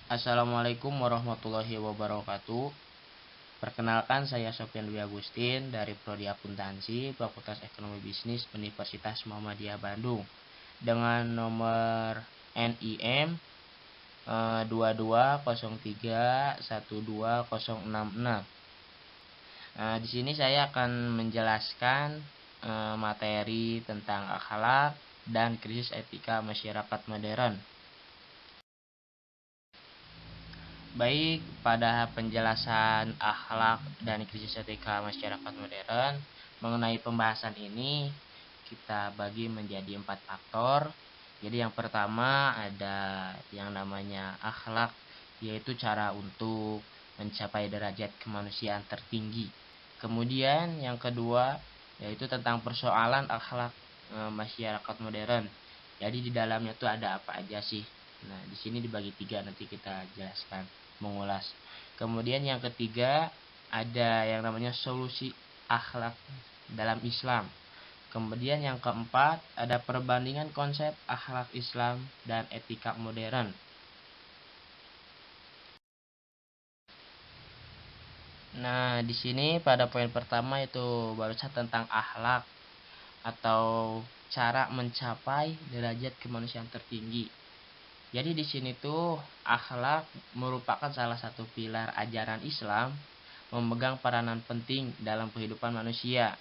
Assalamualaikum warahmatullahi wabarakatuh. Perkenalkan, saya Sofyan Dwi Agustin dari Prodi Akuntansi Fakultas Ekonomi Bisnis Universitas Muhammadiyah Bandung dengan nomor NIM 2203126066. Di sini saya akan menjelaskan materi tentang akhlak dan krisis etika masyarakat modern. Baik, pada penjelasan akhlak dan krisis etika masyarakat modern, mengenai pembahasan ini kita bagi menjadi 4 faktor. Jadi yang pertama ada yang namanya akhlak, yaitu cara untuk mencapai derajat kemanusiaan tertinggi. Kemudian yang kedua yaitu tentang persoalan akhlak masyarakat modern. Jadi di dalamnya itu ada apa aja sih? Nah, di sini dibagi 3, nanti kita jelaskan, mengulas. Kemudian yang ketiga ada yang namanya solusi akhlak dalam Islam. Kemudian yang keempat ada perbandingan konsep akhlak Islam dan etika modern. Nah, di sini pada poin pertama itu barusan tentang akhlak atau cara mencapai derajat kemanusiaan tertinggi. Jadi di sini tuh akhlak merupakan salah satu pilar ajaran Islam, memegang peranan penting dalam kehidupan manusia.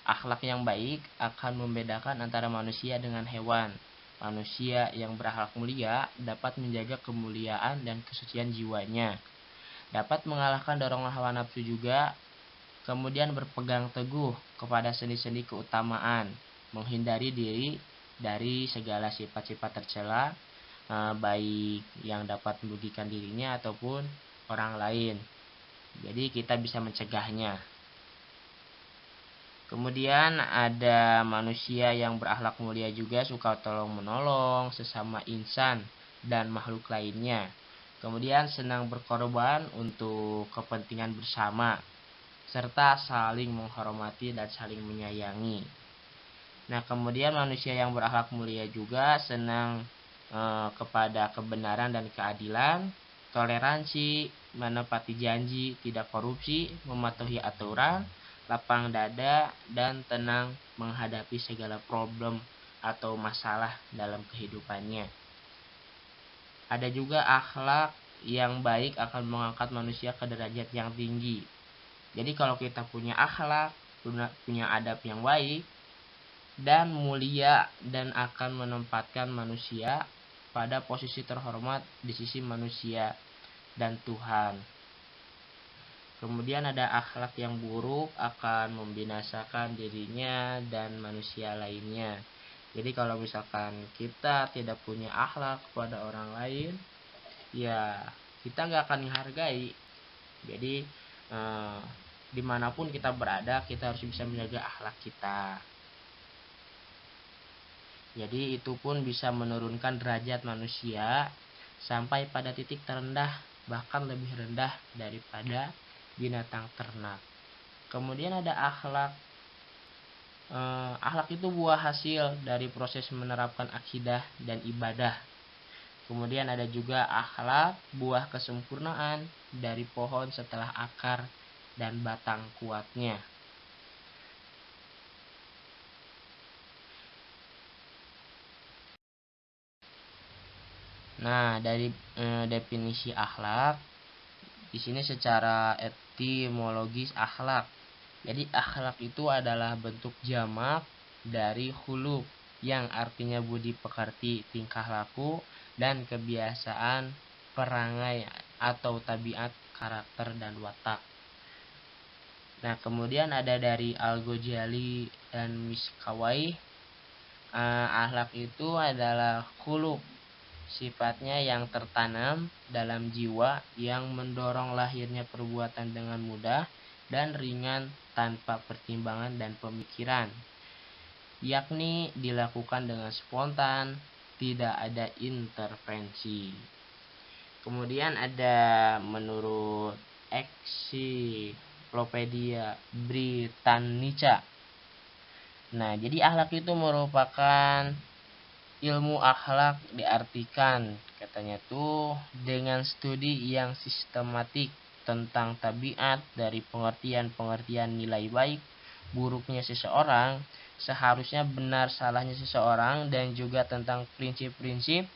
Akhlak yang baik akan membedakan antara manusia dengan hewan. Manusia yang berakhlak mulia dapat menjaga kemuliaan dan kesucian jiwanya, dapat mengalahkan dorongan hawa nafsu juga, kemudian berpegang teguh kepada sendi-sendi keutamaan, menghindari diri dari segala sifat-sifat tercela, baik yang dapat merugikan dirinya ataupun orang lain. Jadi kita bisa mencegahnya. Kemudian ada manusia yang berakhlak mulia juga suka tolong menolong sesama insan dan makhluk lainnya. Kemudian senang berkorban untuk kepentingan bersama, serta saling menghormati dan saling menyayangi. Nah, kemudian manusia yang berakhlak mulia juga senang kepada kebenaran dan keadilan, toleransi, menepati janji, tidak korupsi, mematuhi aturan, lapang dada, dan tenang menghadapi segala problem atau masalah dalam kehidupannya. Ada juga akhlak yang baik akan mengangkat manusia ke derajat yang tinggi. Jadi kalau kita punya akhlak, punya adab yang baik dan mulia, dan akan menempatkan manusia pada posisi terhormat di sisi manusia dan Tuhan. Kemudian ada akhlak yang buruk akan membinasakan dirinya dan manusia lainnya. Jadi kalau misalkan kita tidak punya akhlak kepada orang lain, ya kita gak akan menghargai. Jadi dimanapun kita berada, kita harus bisa menjaga akhlak kita. Jadi itu pun bisa menurunkan derajat manusia sampai pada titik terendah, bahkan lebih rendah daripada binatang ternak. Kemudian ada akhlak. Akhlak itu buah hasil dari proses menerapkan akidah dan ibadah. Kemudian ada juga akhlak, buah kesempurnaan dari pohon setelah akar dan batang kuatnya. Nah, dari definisi akhlak di sini secara etimologis akhlak. Jadi akhlak itu adalah bentuk jamak dari khuluq yang artinya budi pekerti, tingkah laku, dan kebiasaan perangai atau tabiat, karakter, dan watak. Nah, kemudian ada dari Al-Ghazali dan Miskawai, akhlak itu adalah khuluq, sifatnya yang tertanam dalam jiwa yang mendorong lahirnya perbuatan dengan mudah dan ringan tanpa pertimbangan dan pemikiran, yakni dilakukan dengan spontan, tidak ada intervensi. Kemudian ada menurut Ensiklopedia Britannica. Nah, jadi akhlak itu merupakan ilmu akhlak diartikan, kata katanya tuh dengan studi yang sistematik tentang tabiat dari pengertian-pengertian nilai baik buruknya seseorang, seharusnya benar salahnya seseorang, dan juga tentang prinsip-prinsip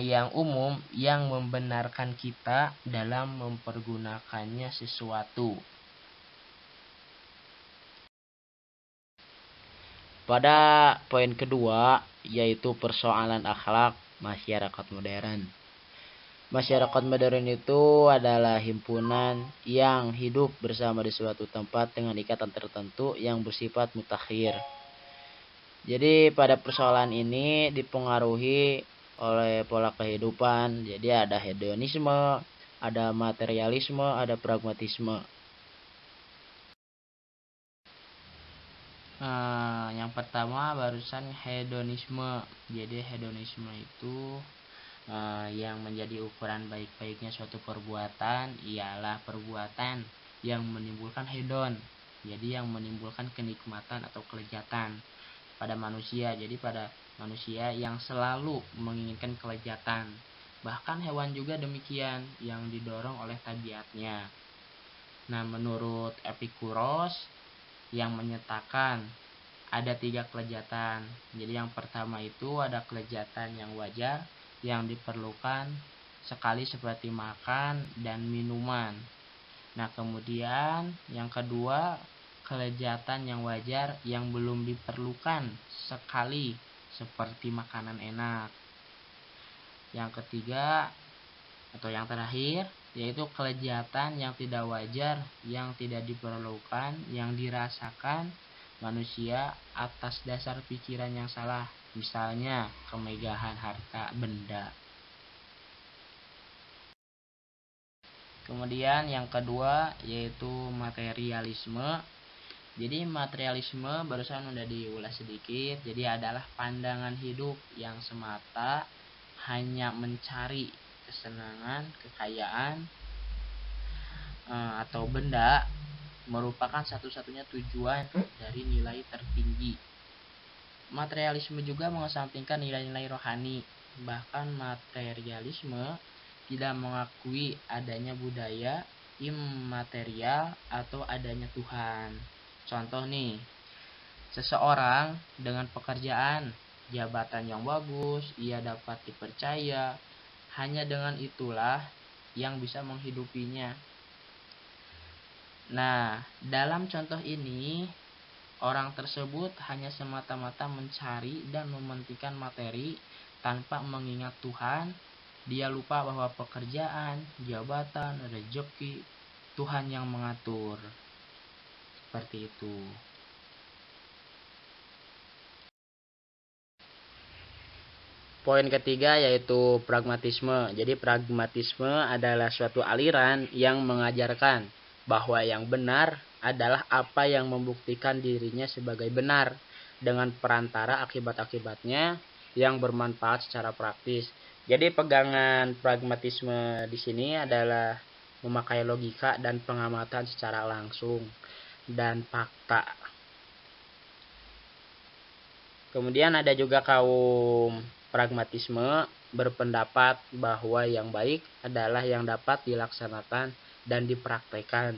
yang umum yang membenarkan kita dalam mempergunakannya sesuatu. Pada poin kedua, yaitu persoalan akhlak masyarakat modern. Masyarakat modern itu adalah himpunan yang hidup bersama di suatu tempat dengan ikatan tertentu yang bersifat mutakhir. Jadi pada persoalan ini dipengaruhi oleh pola kehidupan. Jadi ada hedonisme, ada materialisme, ada pragmatisme. Yang pertama barusan hedonisme. Jadi hedonisme itu yang menjadi ukuran baik-baiknya suatu perbuatan ialah perbuatan yang menimbulkan hedon. Jadi yang menimbulkan kenikmatan atau kelezatan pada manusia. Jadi pada manusia yang selalu menginginkan kelezatan. Bahkan hewan juga demikian, yang didorong oleh tabiatnya. Nah, menurut Epikuros yang menyatakan ada 3 kelezatan. Jadi yang pertama itu ada kelezatan yang wajar yang diperlukan sekali seperti makan dan minuman. Nah, kemudian yang kedua kelezatan yang wajar yang belum diperlukan sekali seperti makanan enak. Yang ketiga atau yang terakhir yaitu kelezatan yang tidak wajar yang tidak diperlukan yang dirasakan manusia atas dasar pikiran yang salah, misalnya kemegahan harta benda. Kemudian yang kedua yaitu materialisme. Jadi materialisme barusan udah diulas sedikit. Jadi adalah pandangan hidup yang semata hanya mencari kesenangan, kekayaan atau benda merupakan satu-satunya tujuan dari nilai tertinggi. Materialisme juga mengesampingkan nilai-nilai rohani. Bahkan materialisme tidak mengakui adanya budaya immaterial atau adanya Tuhan. Contoh nih, seseorang dengan pekerjaan, jabatan yang bagus, ia dapat dipercaya, hanya dengan itulah yang bisa menghidupinya. Nah, dalam contoh ini, orang tersebut hanya semata-mata mencari dan mementingkan materi tanpa mengingat Tuhan. Dia lupa bahwa pekerjaan, jabatan, rezeki Tuhan yang mengatur. Seperti itu. Poin ketiga yaitu pragmatisme. Jadi pragmatisme adalah suatu aliran yang mengajarkan bahwa yang benar adalah apa yang membuktikan dirinya sebagai benar dengan perantara akibat-akibatnya yang bermanfaat secara praktis. Jadi pegangan pragmatisme di sini adalah memakai logika dan pengamatan secara langsung dan fakta. Kemudian ada juga kaum pragmatisme berpendapat bahwa yang baik adalah yang dapat dilaksanakan dan dipraktekkan.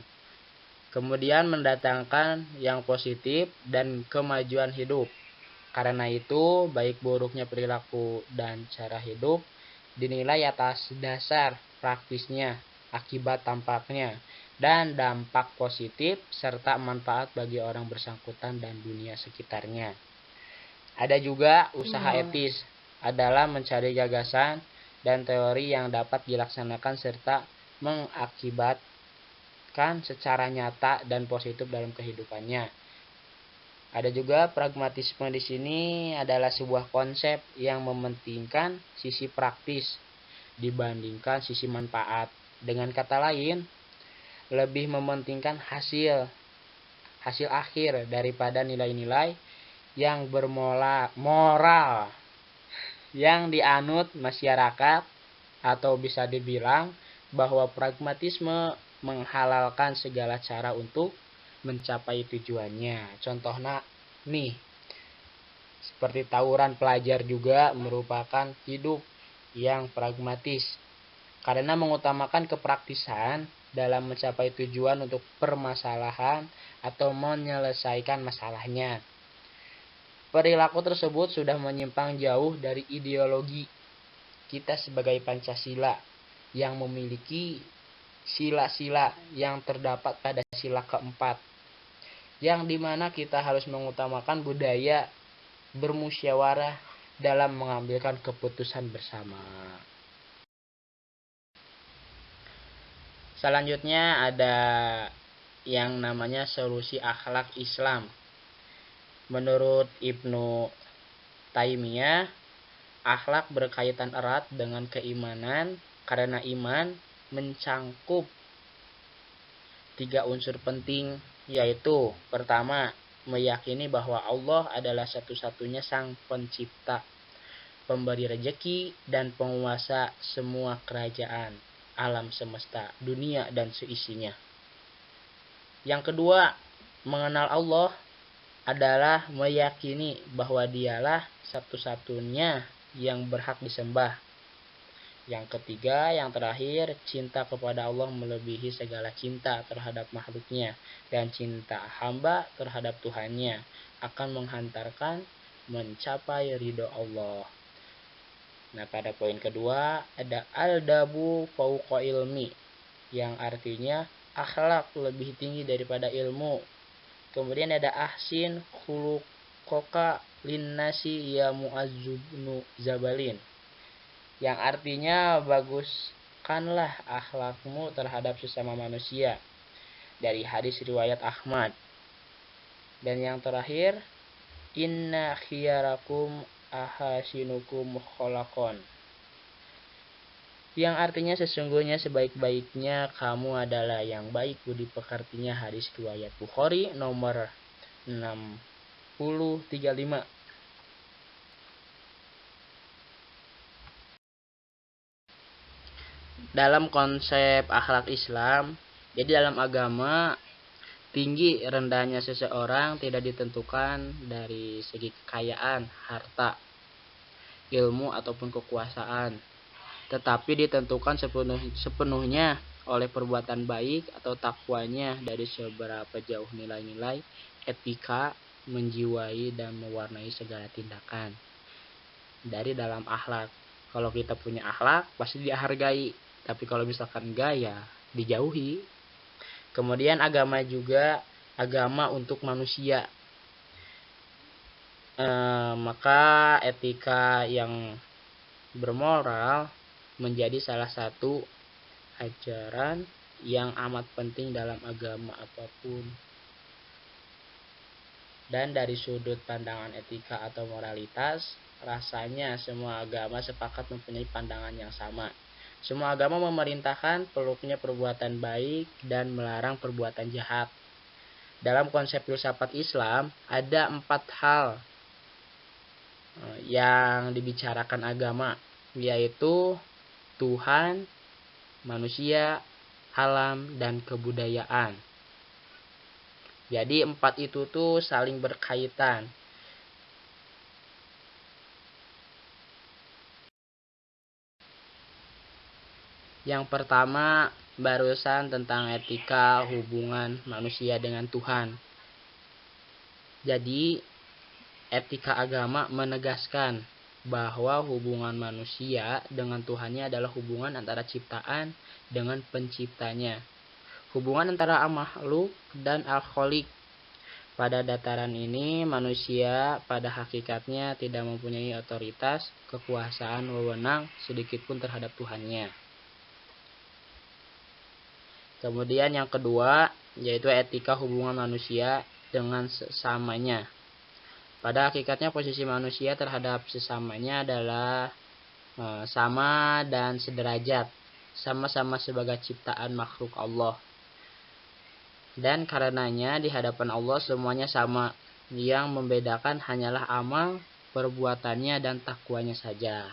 Kemudian mendatangkan yang positif dan kemajuan hidup. Karena itu, baik buruknya perilaku dan cara hidup dinilai atas dasar praktisnya, akibat tampaknya, dan dampak positif serta manfaat bagi orang bersangkutan dan dunia sekitarnya. Ada juga usaha etis, adalah mencari gagasan dan teori yang dapat dilaksanakan serta mengakibatkan secara nyata dan positif dalam kehidupannya. Ada juga pragmatisme di sini adalah sebuah konsep yang mementingkan sisi praktis dibandingkan sisi manfaat. Dengan kata lain, lebih mementingkan hasil akhir daripada nilai-nilai yang bermoral yang dianut masyarakat, atau bisa dibilang bahwa pragmatisme menghalalkan segala cara untuk mencapai tujuannya. Contohnya nih, seperti tawuran pelajar juga merupakan hidup yang pragmatis, karena mengutamakan kepraktisan dalam mencapai tujuan untuk permasalahan atau menyelesaikan masalahnya. Perilaku tersebut sudah menyimpang jauh dari ideologi kita sebagai Pancasila yang memiliki sila-sila yang terdapat pada sila keempat, yang dimana kita harus mengutamakan budaya bermusyawarah dalam mengambilkan keputusan bersama. Selanjutnya ada yang namanya solusi akhlak Islam. Menurut Ibnu Taimiyah, akhlak berkaitan erat dengan keimanan karena iman mencangkup 3 unsur penting, yaitu pertama, meyakini bahwa Allah adalah satu-satunya sang pencipta, pemberi rejeki, dan penguasa semua kerajaan, alam semesta, dunia, dan seisinya. Yang kedua, mengenal Allah adalah meyakini bahwa dialah satu-satunya yang berhak disembah. Yang ketiga, yang terakhir, cinta kepada Allah melebihi segala cinta terhadap makhluknya, dan cinta hamba terhadap Tuhannya akan menghantarkan mencapai ridho Allah. Nah, pada poin kedua ada al-dabu fauqa ilmi, yang artinya akhlak lebih tinggi daripada ilmu. Kemudian ada ahsin khuluqoka linnasi ya mu'azzubnu zabalin, yang artinya baguskanlah akhlakmu terhadap sesama manusia, dari hadis riwayat Ahmad. Dan yang terakhir, inna khiyarakum ahasinukum kholakon, yang artinya sesungguhnya sebaik-baiknya kamu adalah yang baik budi pekertinya, hadis riwayat Bukhari nomor 6035. Dalam konsep akhlak Islam, jadi dalam agama, tinggi rendahnya seseorang tidak ditentukan dari segi kekayaan, harta, ilmu, ataupun kekuasaan, tetapi ditentukan sepenuhnya oleh perbuatan baik atau takwanya, dari seberapa jauh nilai-nilai etika menjiwai dan mewarnai segala tindakan. Dari dalam akhlak, kalau kita punya akhlak pasti dihargai, tapi kalau misalkan enggak ya dijauhi. Kemudian agama juga agama untuk manusia, maka etika yang bermoral menjadi salah satu ajaran yang amat penting dalam agama apapun. Dan dari sudut pandangan etika atau moralitas, rasanya semua agama sepakat mempunyai pandangan yang sama. Semua agama memerintahkan peluknya perbuatan baik dan melarang perbuatan jahat. Dalam konsep filsafat Islam, ada 4 hal yang dibicarakan agama, yaitu Tuhan, manusia, alam, dan kebudayaan. Jadi 4 itu tuh saling berkaitan. Yang pertama, barusan tentang etika hubungan manusia dengan Tuhan. Jadi, etika agama menegaskan bahwa hubungan manusia dengan Tuhannya adalah hubungan antara ciptaan dengan penciptanya. Hubungan antara makhluk dan al-khaliq. Pada dataran ini, manusia pada hakikatnya tidak mempunyai otoritas, kekuasaan, wewenang sedikitpun terhadap Tuhannya. Kemudian yang kedua, yaitu etika hubungan manusia dengan sesamanya. Pada hakikatnya posisi manusia terhadap sesamanya adalah sama dan sederajat, sama-sama sebagai ciptaan makhluk Allah. Dan karenanya di hadapan Allah semuanya sama, yang membedakan hanyalah amal, perbuatannya, dan takwanya saja.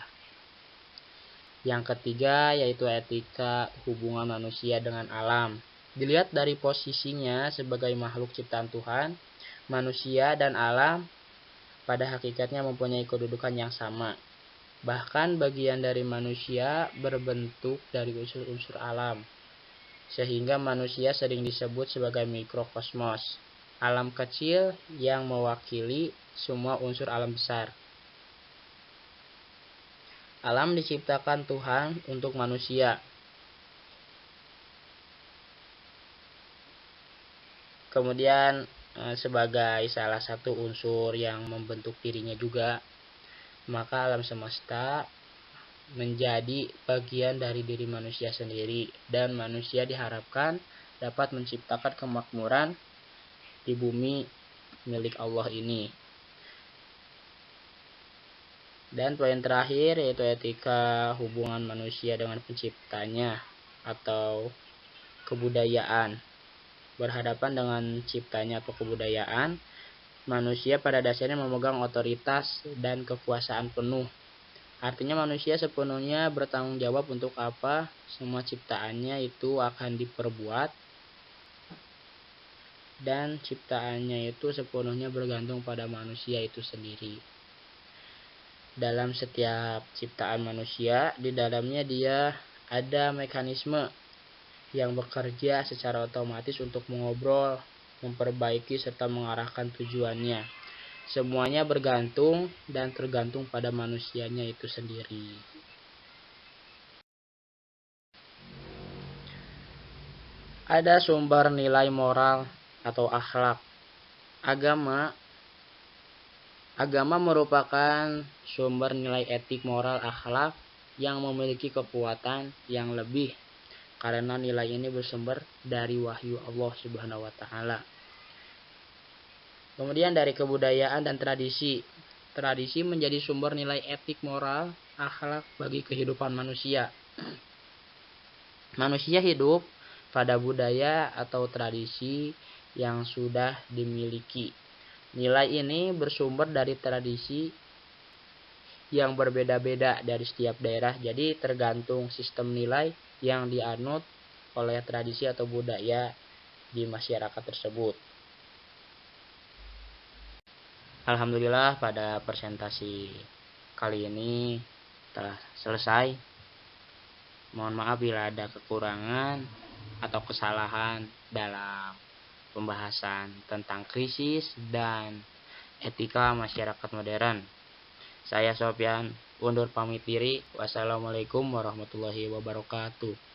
Yang ketiga yaitu etika hubungan manusia dengan alam. Dilihat dari posisinya sebagai makhluk ciptaan Tuhan, manusia dan alam pada hakikatnya mempunyai kedudukan yang sama. Bahkan bagian dari manusia berbentuk dari unsur-unsur alam, sehingga manusia sering disebut sebagai mikrokosmos, alam kecil yang mewakili semua unsur alam besar. Alam diciptakan Tuhan untuk manusia. Kemudian sebagai salah satu unsur yang membentuk dirinya juga, maka alam semesta menjadi bagian dari diri manusia sendiri, dan manusia diharapkan dapat menciptakan kemakmuran di bumi milik Allah ini. Dan poin terakhir yaitu etika hubungan manusia dengan penciptanya atau kebudayaan. Berhadapan dengan ciptanya atau kebudayaan, manusia pada dasarnya memegang otoritas dan kekuasaan penuh. Artinya manusia sepenuhnya bertanggung jawab untuk apa semua ciptaannya itu akan diperbuat, dan ciptaannya itu sepenuhnya bergantung pada manusia itu sendiri. Dalam setiap ciptaan manusia, di dalamnya dia ada mekanisme yang bekerja secara otomatis untuk mengobrol, memperbaiki, serta mengarahkan tujuannya. Semuanya bergantung dan tergantung pada manusianya itu sendiri. Ada sumber nilai moral atau akhlak. Agama merupakan sumber nilai etik, moral, akhlak yang memiliki kekuatan yang lebih, karena nilai ini bersumber dari wahyu Allah Subhanahu wa taala. Kemudian dari kebudayaan dan tradisi. Tradisi menjadi sumber nilai etik, moral, akhlak bagi kehidupan manusia. Manusia hidup pada budaya atau tradisi yang sudah dimiliki. Nilai ini bersumber dari tradisi yang berbeda-beda dari setiap daerah. Jadi tergantung sistem nilai yang dianut oleh tradisi atau budaya di masyarakat tersebut. Alhamdulillah pada presentasi kali ini telah selesai. Mohon maaf bila ada kekurangan atau kesalahan dalam pembahasan tentang krisis dan etika masyarakat modern. Saya Sofyan undur pamit diri. Wassalamualaikum warahmatullahi wabarakatuh.